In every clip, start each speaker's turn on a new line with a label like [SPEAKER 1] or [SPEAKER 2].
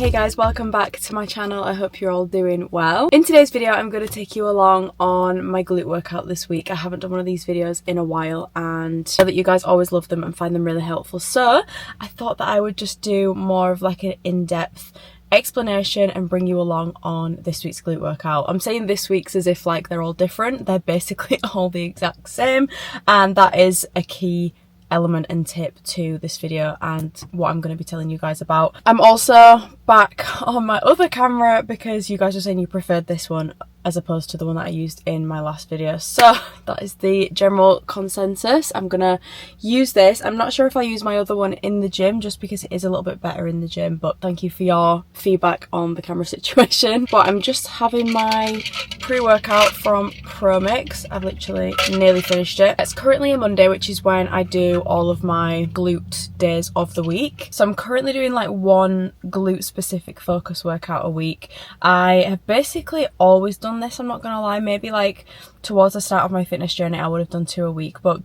[SPEAKER 1] Hey guys, welcome back to my channel. I hope you're all doing well. In today's video I'm going to take you along on my glute workout this week. I haven't done one of these videos in a while and I know that you guys always love them and find them really helpful, so I thought that I would just do more of like an in-depth explanation and bring you along on this week's glute workout. I'm saying this week's as if like they're all different. They're basically all the exact same, and that is a key element and tip to this video and what I'm going to be telling you guys about. I'm also back on my other camera because you guys are saying you preferred this one as opposed to the one that I used in my last video, so that is the general consensus. I'm gonna use this. I'm not sure if I'll use my other one in the gym just because it is a little bit better in the gym, but thank you for your feedback on the camera situation. But I'm just having my pre-workout from ProMix. I've literally nearly finished it. It's currently a Monday, which is when I do all of my glute days of the week, so I'm currently doing like one glute specific focus workout a week. I have basically always done this, I'm not gonna lie. Maybe like towards the start of my fitness journey I would have done 2 a week, but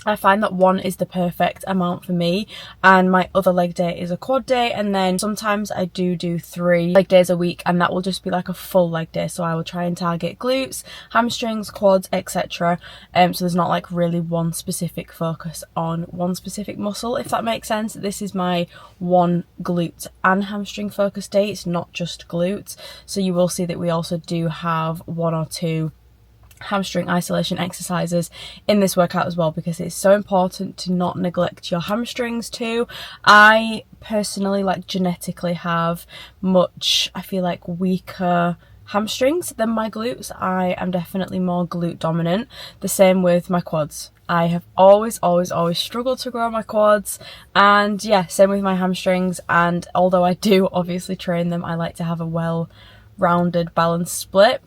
[SPEAKER 1] I find that 1 is the perfect amount for me, and my other leg day is a quad day, and then sometimes I do 3 leg days a week, and that will just be like a full leg day. So I will try and target glutes, hamstrings, quads, etc. So there's not like really one specific focus on one specific muscle, if that makes sense. This is my one glute and hamstring focus day. It's not just glutes, so you will see that we also do have 1 or 2 hamstring isolation exercises in this workout as well, because it's so important to not neglect your hamstrings too. I personally like genetically have much, I feel like, weaker hamstrings than my glutes. I am definitely more glute dominant. The same with my quads. I have always struggled to grow my quads, and yeah, same with my hamstrings. And although I do obviously train them, I like to have a well-rounded balanced split.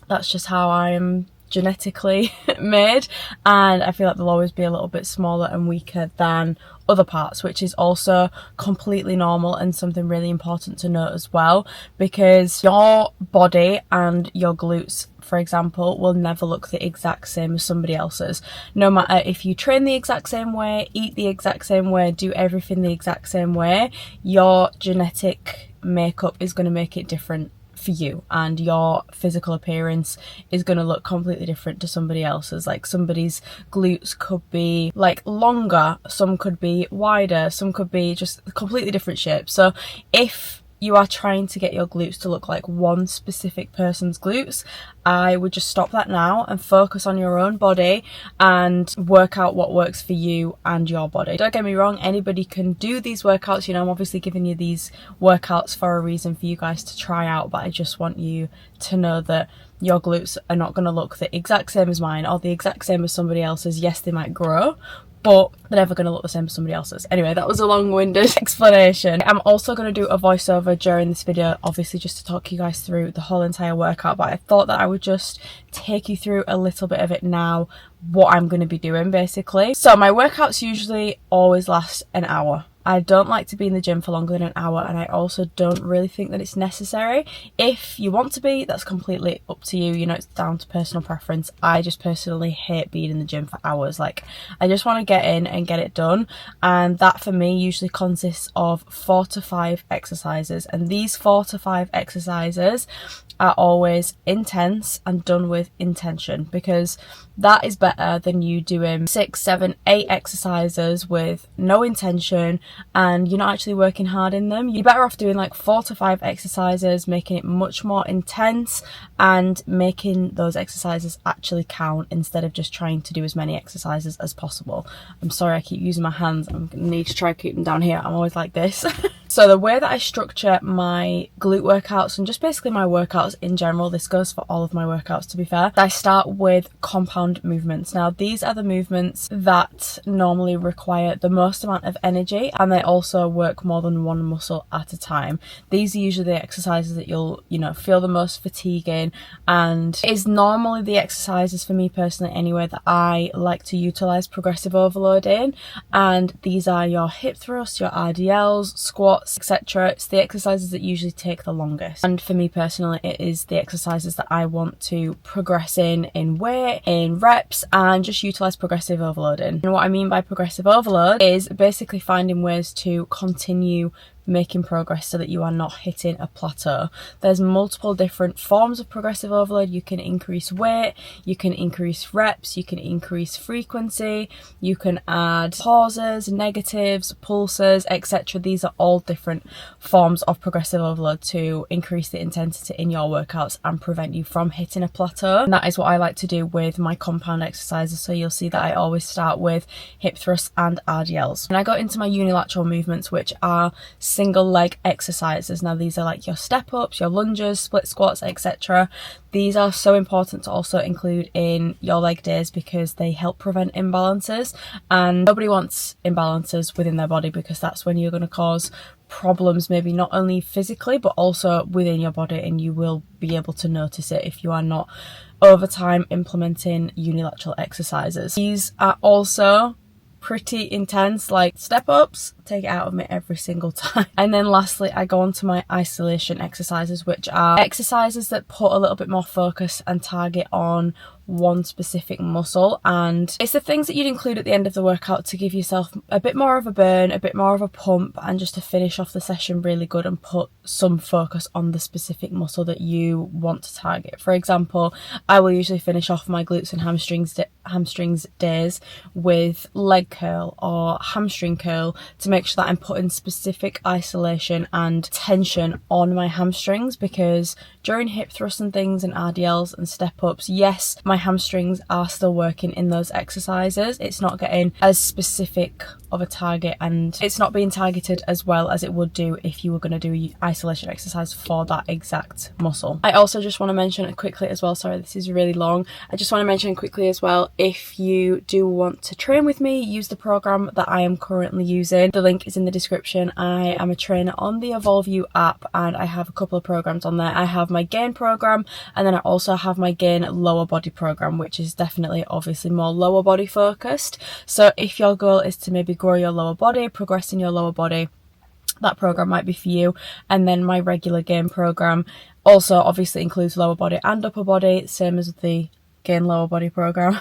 [SPEAKER 1] That's just how I am genetically made, and I feel like they'll always be a little bit smaller and weaker than other parts, which is also completely normal and something really important to note as well, because your body and your glutes, for example, will never look the exact same as somebody else's. No matter if you train the exact same way, eat the exact same way, do everything the exact same way, your genetic makeup is going to make it different for you, and your physical appearance is going to look completely different to somebody else's. Like somebody's glutes could be like longer, some could be wider, some could be just completely different shapes. So if you are trying to get your glutes to look like one specific person's glutes, I would just stop that now and focus on your own body and work out what works for you and your body. Don't get me wrong, anybody can do these workouts. You know, I'm obviously giving you these workouts for a reason, for you guys to try out, but I just want you to know that your glutes are not going to look the exact same as mine or the exact same as somebody else's. Yes, they might grow, but they're never going to look the same as somebody else's. Anyway, that was a long-winded explanation. I'm also going to do a voiceover during this video, obviously just to talk you guys through the whole entire workout, but I thought that I would just take you through a little bit of it now, what I'm going to be doing basically. So my workouts usually always last an hour. I don't like to be in the gym for longer than an hour, and I also don't really think that it's necessary. If you want to be, that's completely up to you. You know, it's down to personal preference. I just personally hate being in the gym for hours. Like, I just want to get in and get it done, and that for me usually consists of 4 to 5 exercises, and these 4 to 5 exercises are always intense and done with intention, because that is better than you doing 6, 7, 8 exercises with no intention and you're not actually working hard in them. You're better off doing like 4 to 5 exercises, making it much more intense and making those exercises actually count, instead of just trying to do as many exercises as possible. I'm sorry, I keep using my hands. I'm gonna need to try to keep them down here. I'm always like this. So the way that I structure my glute workouts, and just basically my workouts in general, this goes for all of my workouts to be fair, I start with compound movements. Now these are the movements that normally require the most amount of energy, and they also work more than one muscle at a time. These are usually the exercises that you'll, you know, feel the most fatigue in, and is normally the exercises for me personally anyway that I like to utilize progressive overload in. And these are your hip thrusts, your RDLs, squats, etc. It's the exercises that usually take the longest, and for me personally it is the exercises that I want to progress in weight, in reps, and just utilize progressive overloading. And what I mean by progressive overload is basically finding ways to continue making progress so that you are not hitting a plateau. There's multiple different forms of progressive overload. You can increase weight, you can increase reps, you can increase frequency, you can add pauses, negatives, pulses, etc. These are all different forms of progressive overload to increase the intensity in your workouts and prevent you from hitting a plateau. And that is what I like to do with my compound exercises. So you'll see that I always start with hip thrusts and RDLs. And I go into my unilateral movements, which are single leg exercises. Now these are like your step ups, your lunges, split squats, etc. These are so important to also include in your leg days because they help prevent imbalances, and nobody wants imbalances within their body because that's when you're going to cause problems, maybe not only physically but also within your body, and you will be able to notice it if you are not over time implementing unilateral exercises. These are also pretty intense, like step ups, take it out of me every single time. And then lastly, I go on to my isolation exercises, which are exercises that put a little bit more focus and target on one specific muscle, and it's the things that you'd include at the end of the workout to give yourself a bit more of a burn, a bit more of a pump, and just to finish off the session really good and put some focus on the specific muscle that you want to target. For example, I will usually finish off my glutes and hamstrings days with leg curl or hamstring curl to make sure that I'm putting specific isolation and tension on my hamstrings, because during hip thrusts and things and RDLs and step ups, yes, my hamstrings are still working in those exercises. It's not getting as specific of a target, and it's not being targeted as well as it would do if you were going to do an isolation exercise for that exact muscle. I also just want to mention quickly as well, sorry this is really long, I just want to mention quickly as well, if you do want to train with me, use the program that I am currently using. The link is in the description. I am a trainer on the Evolve app, and I have a couple of programs on there. I have my gain program, and then I also have my gain lower body program, which is definitely obviously more lower body focused. So if your goal is to maybe grow your lower body, progress in your lower body, that program might be for you. And then my regular gain program also obviously includes lower body and upper body, same as the gain lower body program,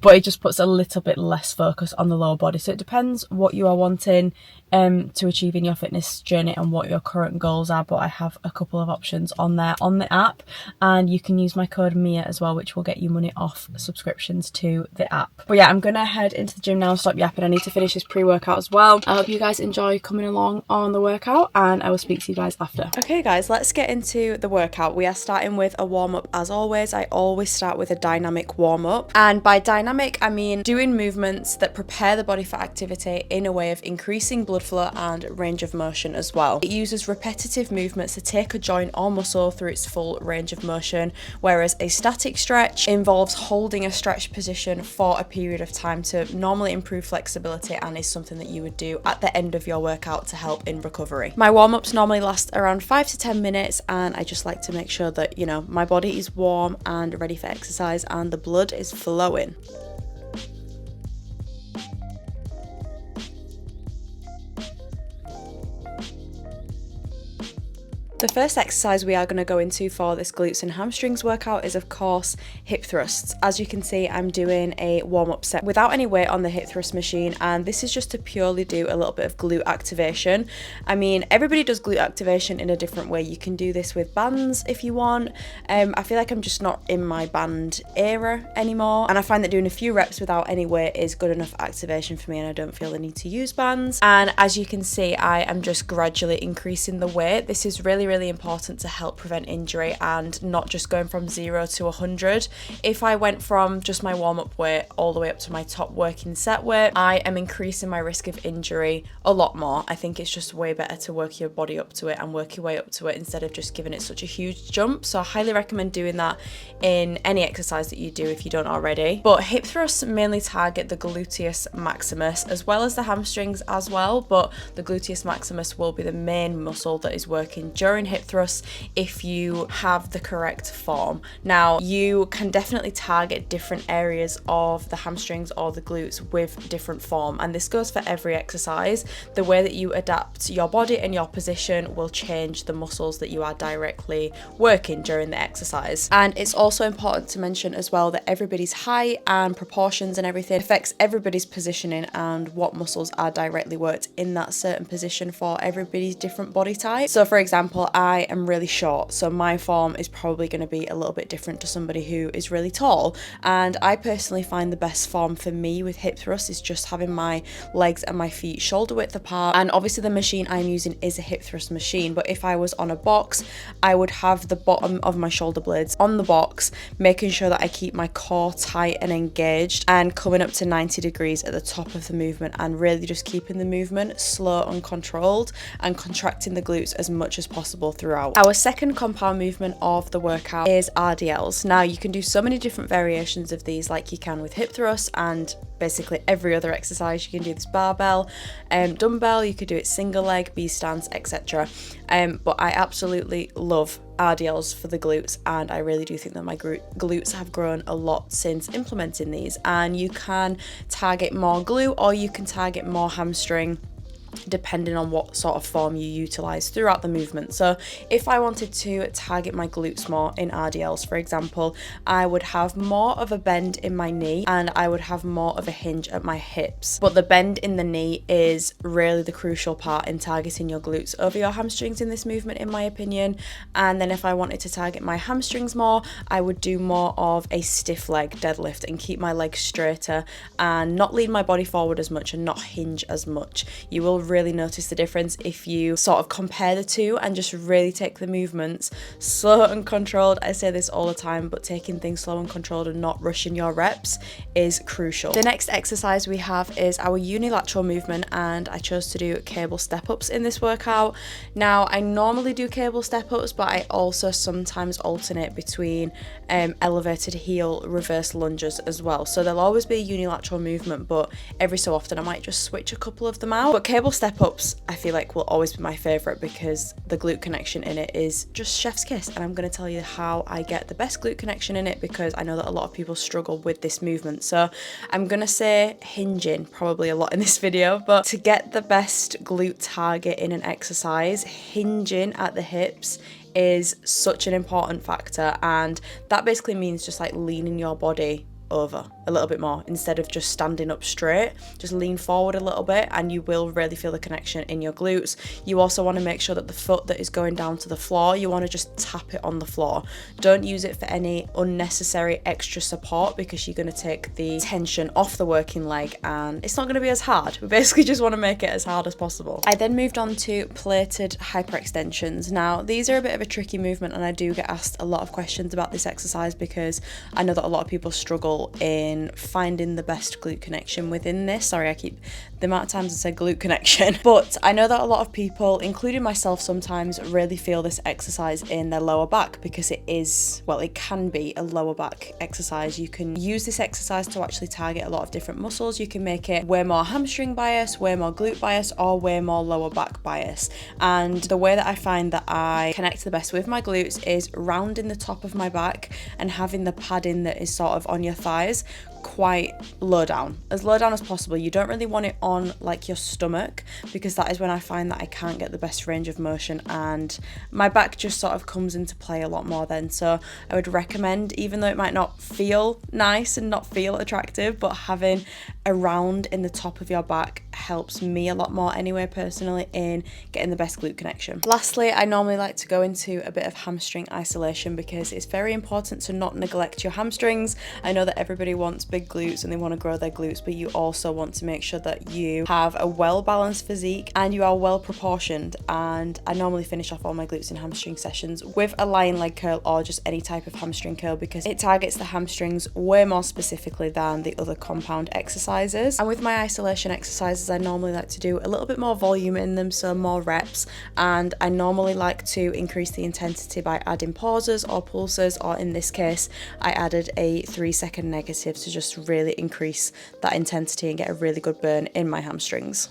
[SPEAKER 1] but it just puts a little bit less focus on the lower body. So it depends what you are wanting to achieve in your fitness journey and what your current goals are, but I have a couple of options on there on the app, and you can use my code MIA as well, which will get you money off subscriptions to the app. But yeah, I'm gonna head into the gym now, stop yapping. I need to finish this pre-workout as well. I hope you guys enjoy coming along on the workout, and I will speak to you guys after. Okay guys, let's get into the workout. We are starting with a warm-up as always. I always start with a dynamic warm-up, and by dynamic I mean doing movements that prepare the body for activity in a way of increasing blood flow and range of motion as well. It uses repetitive movements to take a joint or muscle through its full range of motion, whereas a static stretch involves holding a stretched position for a period of time to normally improve flexibility, and is something that you would do at the end of your workout to help in recovery. My warm-ups normally last around 5 to 10 minutes, and I just like to make sure that, you know, my body is warm and ready for exercise and the blood is flowing. The first exercise we are going to go into for this glutes and hamstrings workout is of course hip thrusts. As you can see, I'm doing a warm-up set without any weight on the hip thrust machine, and this is just to purely do a little bit of glute activation. I mean, everybody does glute activation in a different way. You can do this with bands if you want. I feel like I'm just not in my band era anymore, and I find that doing a few reps without any weight is good enough activation for me, and I don't feel the need to use bands. And as you can see, I am just gradually increasing the weight. This is really important to help prevent injury and not just going from 0 to 100. If I went from just my warm-up weight all the way up to my top working set weight, I am increasing my risk of injury a lot more. I think it's just way better to work your body up to it and work your way up to it instead of just giving it such a huge jump. So I highly recommend doing that in any exercise that you do if you don't already. But hip thrusts mainly target the gluteus maximus as well as the hamstrings as well, but the gluteus maximus will be the main muscle that is working during in hip thrusts if you have the correct form. Now, you can definitely target different areas of the hamstrings or the glutes with different form, and this goes for every exercise. The way that you adapt your body and your position will change the muscles that you are directly working during the exercise. And it's also important to mention as well that everybody's height and proportions and everything affects everybody's positioning and what muscles are directly worked in that certain position for everybody's different body type. So for example, I am really short, so my form is probably going to be a little bit different to somebody who is really tall, and I personally find the best form for me with hip thrusts is just having my legs and my feet shoulder width apart. And obviously the machine I'm using is a hip thrust machine, but if I was on a box, I would have the bottom of my shoulder blades on the box, making sure that I keep my core tight and engaged and coming up to 90 degrees at the top of the movement, and really just keeping the movement slow and controlled and contracting the glutes as much as possible throughout. Our second compound movement of the workout is RDLs. Now, you can do so many different variations of these like you can with hip thrusts and basically every other exercise. You can do this barbell, dumbbell, you could do it single leg, B stance, etc. But I absolutely love RDLs for the glutes, and I really do think that my glutes have grown a lot since implementing these. And you can target more glute or you can target more hamstring, depending on what sort of form you utilize throughout the movement. So if I wanted to target my glutes more in RDLs, for example, I would have more of a bend in my knee and I would have more of a hinge at my hips. But the bend in the knee is really the crucial part in targeting your glutes over your hamstrings in this movement, in my opinion. And then if I wanted to target my hamstrings more, I would do more of a stiff leg deadlift and keep my legs straighter and not lean my body forward as much and not hinge as much. You will really notice the difference if you sort of compare the two and just really take the movements slow and controlled. I say this all the time, but taking things slow and controlled and not rushing your reps is crucial. The next exercise we have is our unilateral movement, and I chose to do cable step-ups in this workout. Now, I normally do cable step-ups, but I also sometimes alternate between elevated heel reverse lunges as well. So there'll always be a unilateral movement, but every so often I might just switch a couple of them out. But cable step-ups I feel like will always be my favourite because the glute connection in it is just chef's kiss, and I'm going to tell you how I get the best glute connection in it because I know that a lot of people struggle with this movement. So I'm going to say hinging probably a lot in this video, but to get the best glute target in an exercise, hinging at the hips is such an important factor, and that basically means just like leaning your body over a little bit more instead of just standing up straight. Just lean forward a little bit and you will really feel the connection in your glutes. You also want to make sure that the foot that is going down to the floor, you want to just tap it on the floor. Don't use it for any unnecessary extra support because you're going to take the tension off the working leg and it's not going to be as hard. We basically just want to make it as hard as possible. I then moved on to plated hyperextensions. Now, these are a bit of a tricky movement and I do get asked a lot of questions about this exercise because I know that a lot of people struggle in finding the best glute connection within this. Sorry, I keep the amount of times I said glute connection. But I know that a lot of people, including myself sometimes, really feel this exercise in their lower back because it is, well, it can be a lower back exercise. You can use this exercise to actually target a lot of different muscles. You can make it way more hamstring bias, way more glute bias, or way more lower back bias. And the way that I find that I connect the best with my glutes is rounding the top of my back and having the padding that is sort of on your thighs quite low down as possible. You don't really want it on like your stomach because that is when I find that I can't get the best range of motion and my back just sort of comes into play a lot more then. So I would recommend, even though it might not feel nice and not feel attractive, but having a round in the top of your back helps me a lot more anyway, personally, in getting the best glute connection. Lastly, I normally like to go into a bit of hamstring isolation because it's very important to not neglect your hamstrings. I know that everybody wants big glutes and they want to grow their glutes, but you also want to make sure that you have a well-balanced physique and you are well proportioned. And I normally finish off all my glutes and hamstring sessions with a lion leg curl or just any type of hamstring curl because it targets the hamstrings way more specifically than the other compound exercises. And with my isolation exercises, I normally like to do a little bit more volume in them, so more reps, and I normally like to increase the intensity by adding pauses or pulses, or in this case I added a 3-second negative to just really increase that intensity and get a really good burn in my hamstrings.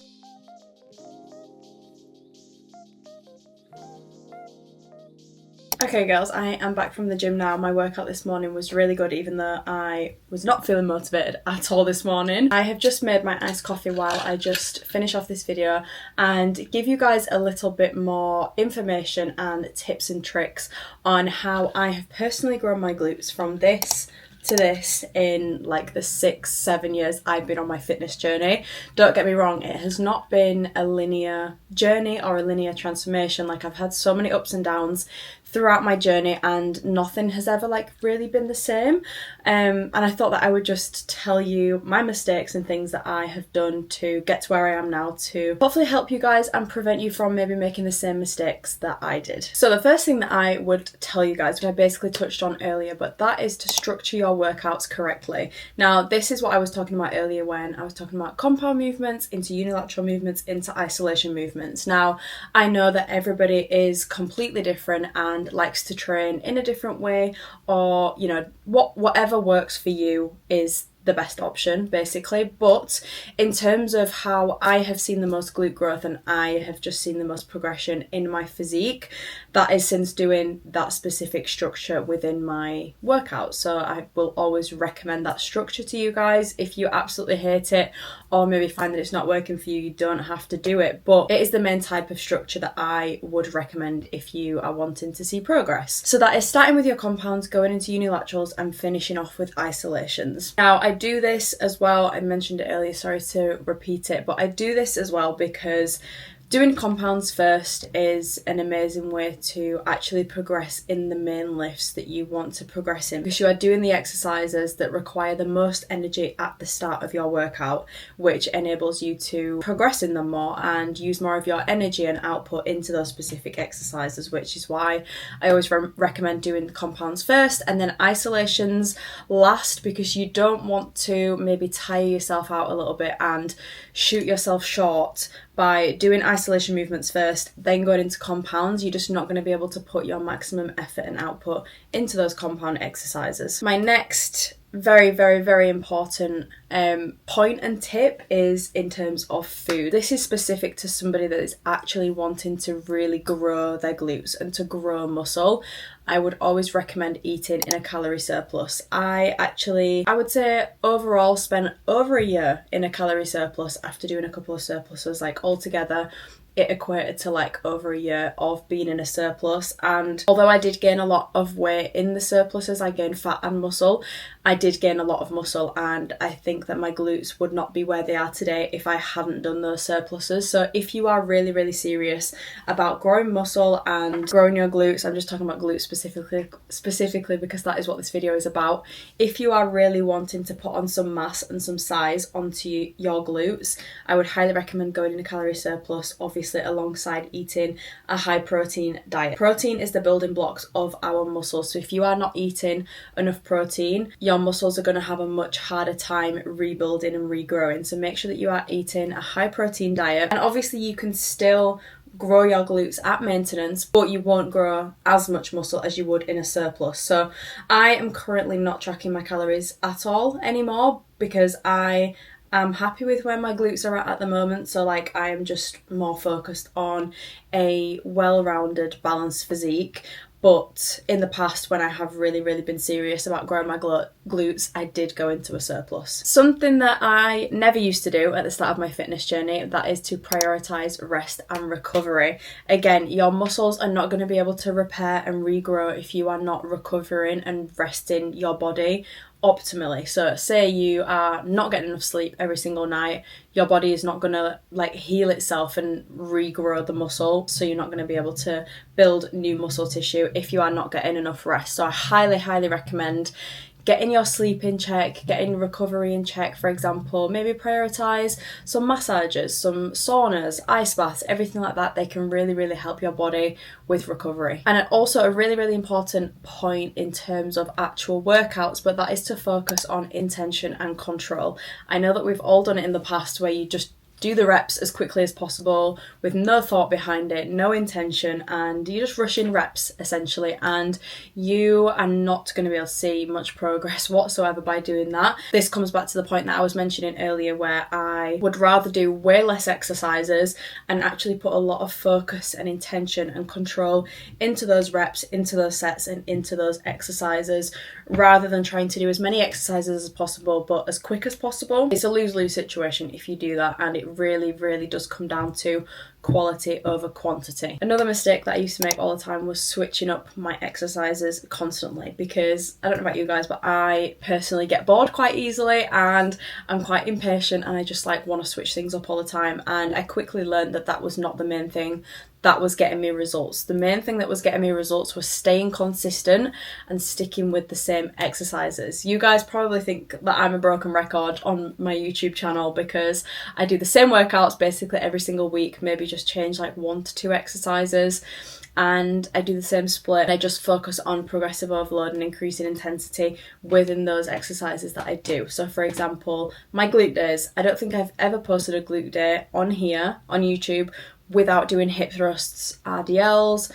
[SPEAKER 1] Okay girls, I am back from the gym now. My workout this morning was really good, even though I was not feeling motivated at all this morning. I have just made my iced coffee while I just finish off this video and give you guys a little bit more information and tips and tricks on how I have personally grown my glutes from this to this in like the 6-7 years I've been on my fitness journey. Don't get me wrong, it has not been a linear journey or a linear transformation. Like, I've had so many ups and downs throughout my journey and nothing has ever like really been the same, and I thought that I would just tell you my mistakes and things that I have done to get to where I am now, to hopefully help you guys and prevent you from maybe making the same mistakes that I did. So the first thing that I would tell you guys, which I basically touched on earlier, but that is to structure your workouts correctly. Now this is what I was talking about earlier when I was talking about compound movements into unilateral movements into isolation movements. Now I know that everybody is completely different and likes to train in a different way, or you know, whatever works for you is the best option basically. But in terms of how I have seen the most glute growth and I have just seen the most progression in my physique, that is since doing that specific structure within my workout. So I will always recommend that structure to you guys. If you absolutely hate it or maybe find that it's not working for you, you don't have to do it, but it is the main type of structure that I would recommend if you are wanting to see progress. So that is starting with your compounds, going into unilaterals and finishing off with isolations. Now I do this as well, I mentioned it earlier, sorry to repeat it, but I do this as well because doing compounds first is an amazing way to actually progress in the main lifts that you want to progress in, because you are doing the exercises that require the most energy at the start of your workout, which enables you to progress in them more and use more of your energy and output into those specific exercises, which is why I always recommend doing the compounds first and then isolations last, because you don't want to maybe tire yourself out a little bit and shoot yourself short by doing isolation movements first, then going into compounds. You're just not going to be able to put your maximum effort and output into those compound exercises. My next very important point and tip is in terms of food. This is specific to somebody that is actually wanting to really grow their glutes and to grow muscle. I would always recommend eating in a calorie surplus. I would say overall spent over a year in a calorie surplus after doing a couple of surpluses. Like altogether it equated to like over a year of being in a surplus, and although I did gain a lot of weight in the surpluses, I gained fat and muscle. I did gain a lot of muscle, and I think that my glutes would not be where they are today if I hadn't done those surpluses. So if you are really serious about growing muscle and growing your glutes, I'm just talking about glutes specifically because that is what this video is about. If you are really wanting to put on some mass and some size onto your glutes, I would highly recommend going in a calorie surplus, obviously alongside eating a high protein diet. Protein is the building blocks of our muscles, so if you are not eating enough protein, your muscles are going to have a much harder time rebuilding and regrowing. So make sure that you are eating a high protein diet, and obviously you can still grow your glutes at maintenance, but you won't grow as much muscle as you would in a surplus. So I am currently not tracking my calories at all anymore because I'm happy with where my glutes are at the moment. So like I am just more focused on a well-rounded, balanced physique. But in the past, when I have really been serious about growing my glutes, I did go into a surplus. Something that I never used to do at the start of my fitness journey, that is to prioritise rest and recovery. Again, your muscles are not going to be able to repair and regrow if you are not recovering and resting your body optimally. So say you are not getting enough sleep every single night, your body is not going to like heal itself and regrow the muscle, so you're not going to be able to build new muscle tissue if you are not getting enough rest. So I highly recommend getting your sleep in check, getting recovery in check. For example, maybe prioritise some massages, some saunas, ice baths, everything like that. They can really help your body with recovery. And also a really important point in terms of actual workouts, but that is to focus on intention and control. I know that we've all done it in the past where you just do the reps as quickly as possible with no thought behind it, no intention, and you just rush in reps essentially, and you are not going to be able to see much progress whatsoever by doing that. This comes back to the point that I was mentioning earlier, where I would rather do way less exercises and actually put a lot of focus and intention and control into those reps, into those sets, and into those exercises, rather than trying to do as many exercises as possible but as quick as possible. It's a lose-lose situation if you do that, and it really does come down to quality over quantity. Another mistake that I used to make all the time was switching up my exercises constantly, because I don't know about you guys, but I personally get bored quite easily and I'm quite impatient, and I just like want to switch things up all the time. And I quickly learned that that was not the main thing that was getting me results. The main thing that was getting me results was staying consistent and sticking with the same exercises. You guys probably think that I'm a broken record on my YouTube channel, because I do the same workouts basically every single week, maybe just change like 1 to 2 exercises, and I do the same split. I just focus on progressive overload and increasing intensity within those exercises that I do. So for example, my glute days, I don't think I've ever posted a glute day on here on YouTube without doing hip thrusts, RDLs,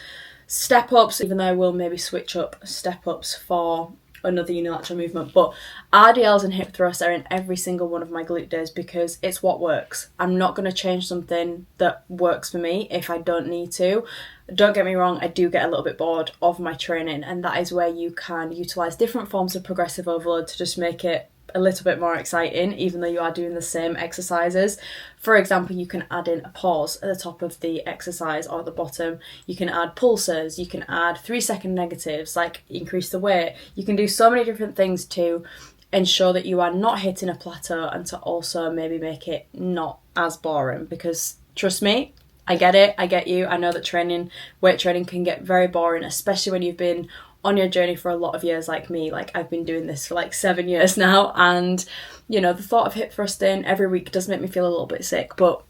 [SPEAKER 1] step ups, even though I will maybe switch up step ups for another unilateral movement, but RDLs and hip thrusts are in every single one of my glute days because it's what works. I'm not going to change something that works for me if I don't need to. Don't get me wrong, I do get a little bit bored of my training, and that is where you can utilise different forms of progressive overload to just make it a little bit more exciting, even though you are doing the same exercises. For example, you can add in a pause at the top of the exercise or at the bottom. You can add pulses, you can add 3-second negatives, like increase the weight. You can do so many different things to ensure that you are not hitting a plateau, and to also maybe make it not as boring, because trust me, I get it, I get you. I know that weight training can get very boring, especially when you've been on your journey for a lot of years like me. Like, I've been doing this for like 7 years now, and you know, the thought of hip thrusting every week does make me feel a little bit sick, but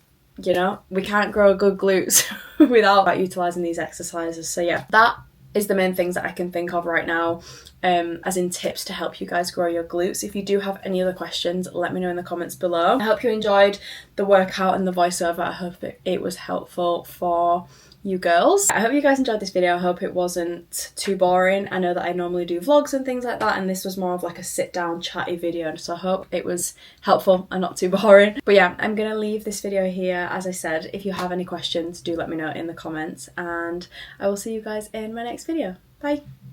[SPEAKER 1] you know, we can't grow good glutes without utilising these exercises. So yeah, that is the main things that I can think of right now, as in tips to help you guys grow your glutes. If you do have any other questions, let me know in the comments below. I hope you enjoyed the workout and the voiceover. I hope that it was helpful for you girls. I hope you guys enjoyed this video. I hope it wasn't too boring. I know that I normally do vlogs and things like that, and this was more of like a sit down chatty video, so I hope it was helpful and not too boring. But yeah, I'm gonna leave this video here. As I said, if you have any questions, do let me know in the comments, and I will see you guys in my next video. Bye.